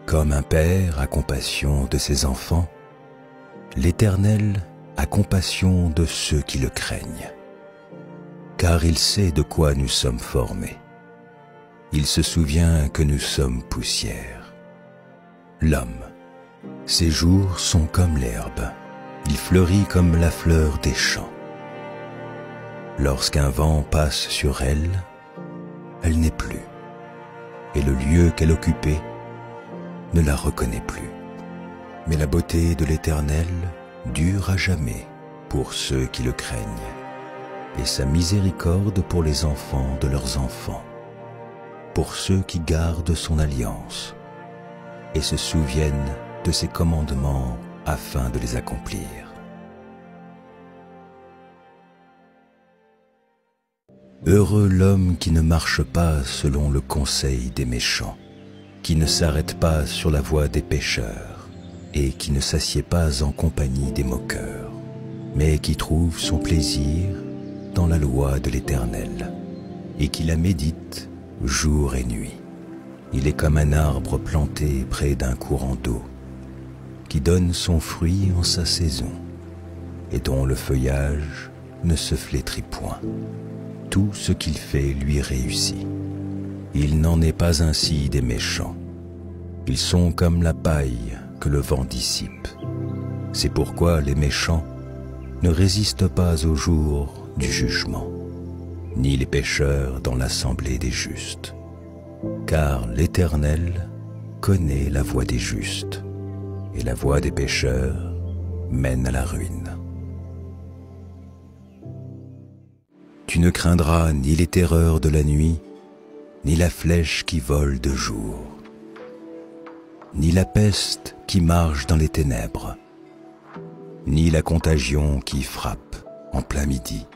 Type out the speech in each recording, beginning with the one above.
Comme un père a compassion de ses enfants, l'Éternel a compassion de ceux qui le craignent. Car il sait de quoi nous sommes formés. Il se souvient que nous sommes poussière. L'homme, ses jours sont comme l'herbe, il fleurit comme la fleur des champs. Lorsqu'un vent passe sur elle, elle n'est plus, et le lieu qu'elle occupait ne la reconnaît plus. Mais la beauté de l'Éternel dure à jamais pour ceux qui le craignent, et sa miséricorde pour les enfants de leurs enfants, pour ceux qui gardent son alliance et se souviennent de ses commandements afin de les accomplir. Heureux l'homme qui ne marche pas selon le conseil des méchants, qui ne s'arrête pas sur la voie des pécheurs et qui ne s'assied pas en compagnie des moqueurs, mais qui trouve son plaisir dans la loi de l'Éternel et qui la médite jour et nuit. Il est comme un arbre planté près d'un courant d'eau, qui donne son fruit en sa saison et dont le feuillage ne se flétrit point. Tout ce qu'il fait lui réussit. Il n'en est pas ainsi des méchants. Ils sont comme la paille que le vent dissipe. C'est pourquoi les méchants ne résistent pas au jour du jugement, ni les pécheurs dans l'assemblée des justes. Car l'Éternel connaît la voie des justes, et la voie des pécheurs mène à la ruine. Tu ne craindras ni les terreurs de la nuit, ni la flèche qui vole de jour, ni la peste qui marche dans les ténèbres, ni la contagion qui frappe en plein midi.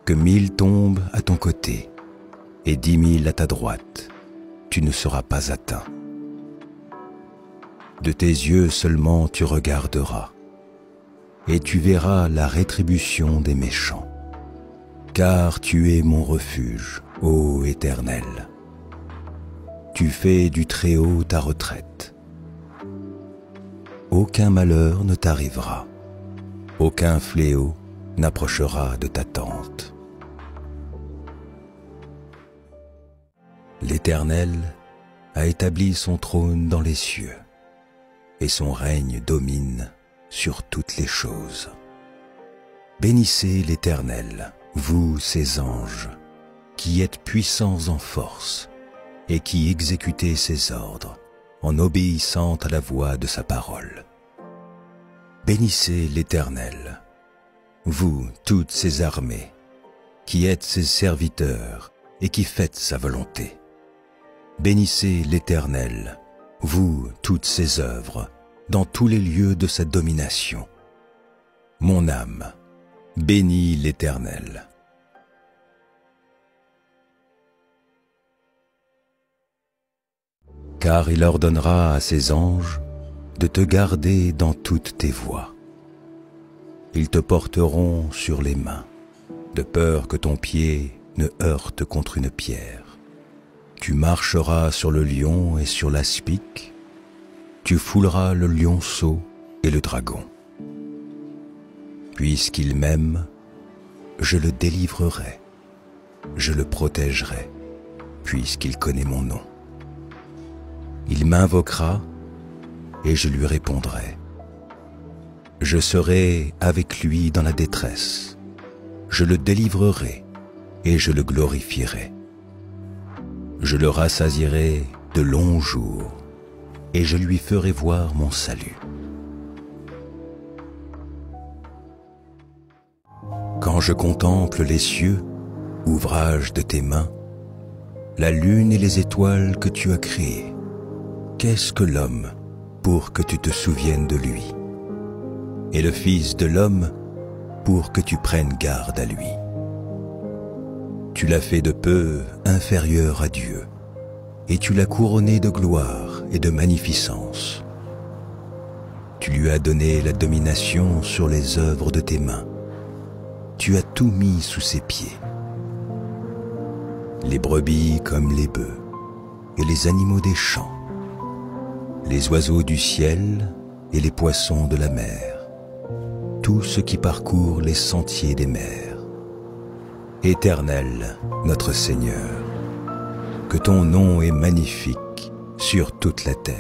Que 1000 tombent à ton côté et 10 000 à ta droite, tu ne seras pas atteint. De tes yeux seulement tu regarderas, et tu verras la rétribution des méchants. Car tu es mon refuge, ô Éternel. Tu fais du Très-Haut ta retraite. Aucun malheur ne t'arrivera, aucun fléau n'approchera de ta tente. L'Éternel a établi son trône dans les cieux, et son règne domine sur toutes les choses. Bénissez l'Éternel, vous ses anges, qui êtes puissants en force, et qui exécutez ses ordres, en obéissant à la voix de sa parole. Bénissez l'Éternel, vous toutes ses armées, qui êtes ses serviteurs, et qui faites sa volonté. Bénissez l'Éternel, vous toutes ses œuvres, dans tous les lieux de sa domination. Mon âme, bénis l'Éternel. Car il ordonnera à ses anges de te garder dans toutes tes voies. Ils te porteront sur les mains, de peur que ton pied ne heurte contre une pierre. Tu marcheras sur le lion et sur l'aspic, tu fouleras le lionceau et le dragon. Puisqu'il m'aime, je le délivrerai, je le protégerai, puisqu'il connaît mon nom. Il m'invoquera et je lui répondrai. Je serai avec lui dans la détresse, je le délivrerai et je le glorifierai. Je le rassasierai de longs jours et je lui ferai voir mon salut. Quand je contemple les cieux, ouvrage de tes mains, la lune et les étoiles que tu as créées, qu'est-ce que l'homme pour que tu te souviennes de lui, et le Fils de l'homme pour que tu prennes garde à lui? Tu l'as fait de peu inférieur à Dieu, et tu l'as couronné de gloire et de magnificence. Tu lui as donné la domination sur les œuvres de tes mains. Tu as tout mis sous ses pieds. Les brebis comme les bœufs, et les animaux des champs, les oiseaux du ciel et les poissons de la mer, tout ce qui parcourt les sentiers des mers. Éternel, notre Seigneur, que ton nom est magnifique sur toute la terre.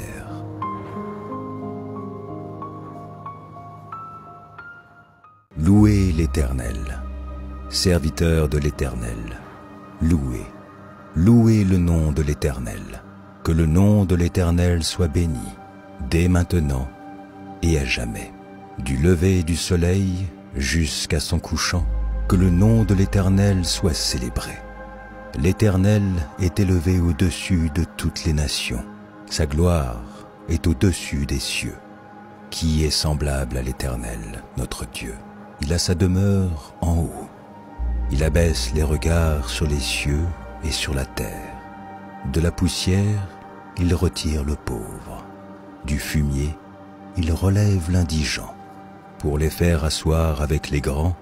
Louez l'Éternel, serviteurs de l'Éternel, louez, louez le nom de l'Éternel, que le nom de l'Éternel soit béni, dès maintenant et à jamais. Du lever du soleil jusqu'à son couchant, que le nom de l'Éternel soit célébré. L'Éternel est élevé au-dessus de toutes les nations, sa gloire est au-dessus des cieux. Qui est semblable à l'Éternel, notre Dieu? Il a sa demeure en haut. Il abaisse les regards sur les cieux et sur la terre. De la poussière, il retire le pauvre. Du fumier, il relève l'indigent, pour les faire asseoir avec les grands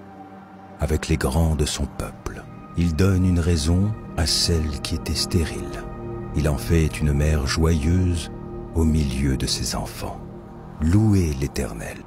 de son peuple. Il donne une raison à celle qui était stérile. Il en fait une mère joyeuse au milieu de ses enfants. Louez l'Éternel.